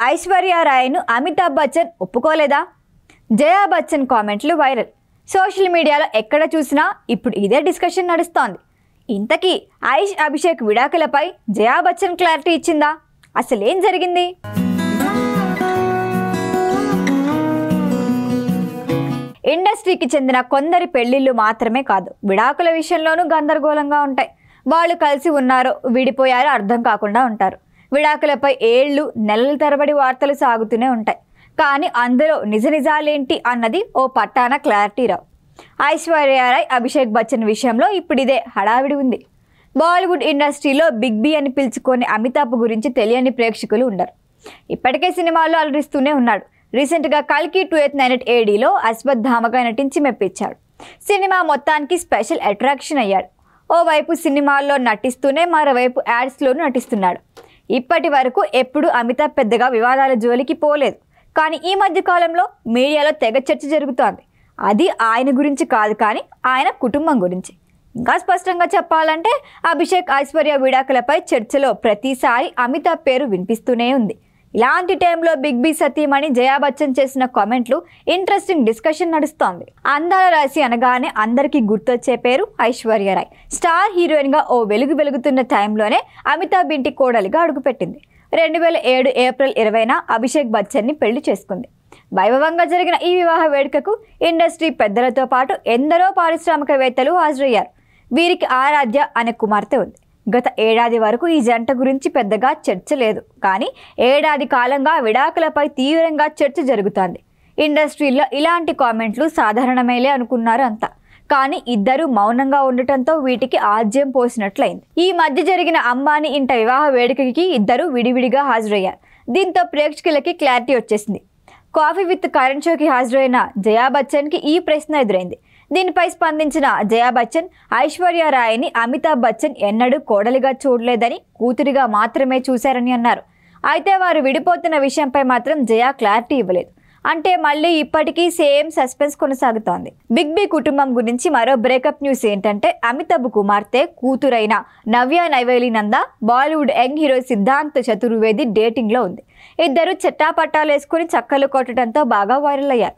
ఐశ్వర్య రాయ్ను అమితాబ్ బచ్చన్ ఒప్పుకోలేదా? జయా బచ్చన్ కామెంట్లు viral. Social మీడియాలో ఎక్కడ చూసినా ఇప్పుడు ఇదే డిస్కషన్ నడుస్తోంది. ఇంతకీ ఐష్ అభిషేక్ విడాకులపై జయా బచ్చన్ క్లారిటీ ఇచ్చిందా? అసలేం జరిగింది? ఇండస్ట్రీకి చెందిన కొందరి పెళ్లిళ్ళు మాత్రమే కాదు, విడాకుల విషయంలోనూ గందరగోళంగా ఉంటాయి. వాళ్ళు కలిసి ఉన్నారో విడిపోయారో అర్థం కాకుండా ఉంటారు. విడాకులపై ఏళ్ళు నెలల తరబడి వార్తలు సాగుతూనే ఉంటాయి. కానీ అందులో నిజాలేంటి అన్నది ఓ పట్టాన క్లారిటీ రావు. ఐశ్వర్య రాయ్ అభిషేక్ బచ్చన్ విషయంలో ఇప్పుడు ఇదే హడావిడి ఉంది. బాలీవుడ్ ఇండస్ట్రీలో బిగ్ బి అని పిలుచుకునే అమితాబ్ గురించి తెలియని ప్రేక్షకులు ఉండరు. ఇప్పటికే సినిమాల్లో అలరిస్తూనే ఉన్నాడు. రీసెంట్గా కల్కి 2898 ADలో అశ్వత్థామగా నటించి మెప్పించాడు. సినిమా మొత్తానికి స్పెషల్ అట్రాక్షన్ అయ్యాడు. ఓవైపు సినిమాల్లో నటిస్తూనే మరోవైపు యాడ్స్లోనూ నటిస్తున్నాడు. ఇప్పటి వరకు ఎప్పుడు అమితాబ్ పెద్దగా వివాదాల జోలికి పోలేదు. కానీ ఈ మధ్య కాలంలో మీడియాలో తెగ చర్చ జరుగుతోంది. అది ఆయన గురించి కాదు, కానీ ఆయన కుటుంబం గురించి. ఇంకా స్పష్టంగా చెప్పాలంటే అభిషేక్ ఐశ్వర్య విడాకులపై చర్చలో ప్రతిసారి అమితాబ్ పేరు వినిపిస్తూనే ఉంది. ఇలాంటి టైంలో బిగ్ బి సతీమణి జయా బచ్చన్ చేసిన కామెంట్లు ఇంట్రెస్టింగ్ డిస్కషన్ నడుస్తోంది. అందాల రాశి అనగానే అందరికీ గుర్తొచ్చే పేరు ఐశ్వర్య రాయ్. స్టార్ హీరోయిన్గా ఓ వెలుగుతున్న టైంలోనే అమితాబ్ ఇంటి కోడలిగా అడుగుపెట్టింది. 2007 ఏప్రిల్ 20న అభిషేక్ బచ్చన్ని పెళ్లి చేసుకుంది. వైభవంగా జరిగిన ఈ వివాహ వేడుకకు ఇండస్ట్రీ పెద్దలతో పాటు ఎందరో పారిశ్రామికవేత్తలు హాజరయ్యారు. వీరికి ఆరాధ్య అనే కుమార్తె ఉంది. గత ఏడాది వరకు ఈ జంట గురించి పెద్దగా చర్చ లేదు. కానీ ఏడాది కాలంగా విడాకులపై తీవ్రంగా చర్చ జరుగుతోంది. ఇండస్ట్రీలో ఇలాంటి కామెంట్లు సాధారణమేలే అనుకున్నారు అంతా. కానీ ఇద్దరు మౌనంగా ఉండటంతో వీటికి ఆజ్యం పోసినట్లయింది. ఈ మధ్య జరిగిన అంబానీ ఇంట వివాహ వేడుకకి ఇద్దరు విడివిడిగా హాజరయ్యారు. దీంతో ప్రేక్షకులకి క్లారిటీ వచ్చేసింది. కాఫీ విత్ కరణ్ షోకి హాజరైన జయా బచ్చన్కి ఈ ప్రశ్న ఎదురైంది. దీనిపై స్పందించిన జయా బచ్చన్ ఐశ్వర్య రాయ్ని అమితాబ్ బచ్చన్ ఎన్నడూ కోడలిగా చూడలేదని, కూతురిగా మాత్రమే చూశారని అన్నారు. అయితే వారు విడిపోతున్న విషయంపై మాత్రం జయా క్లారిటీ ఇవ్వలేదు. అంటే మళ్ళీ ఇప్పటికీ సేమ్ సస్పెన్స్ కొనసాగుతోంది. బిగ్ బి కుటుంబం గురించి మరో బ్రేకప్ న్యూస్ ఏంటంటే అమితాబ్ కుమార్తె కూతురైన నవ్య నైవేలి నంద బాలీవుడ్ యంగ్ హీరో సిద్ధాంత్ చతుర్వేది డేటింగ్లో ఉంది. ఇద్దరు చెట్టాపట్టాలు వేసుకుని చక్కలు కొట్టడంతో బాగా వైరల్ అయ్యారు.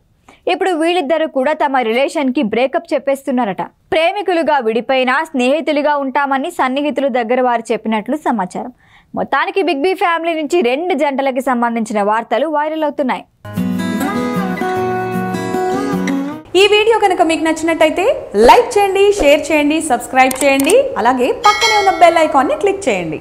ఇప్పుడు వీళ్ళిద్దరూ కూడా తమ రిలేషన్కి బ్రేకప్ చెప్పేస్తున్నారట. ప్రేమికులుగా విడిపోయినా స్నేహితులుగా ఉంటామని సన్నిహితులు దగ్గర వారు చెప్పినట్లు సమాచారం. మొత్తానికి బిగ్ బి ఫ్యామిలీ నుంచి 2 జంటలకి సంబంధించిన వార్తలు వైరల్ అవుతున్నాయి. ఈ వీడియో కనుక మీకు నచ్చినట్టయితే లైక్ చేయండి, షేర్ చేయండి, సబ్స్క్రైబ్ చేయండి. అలాగే పక్కనే ఉన్న బెల్ ఐకాన్ని క్లిక్ చేయండి.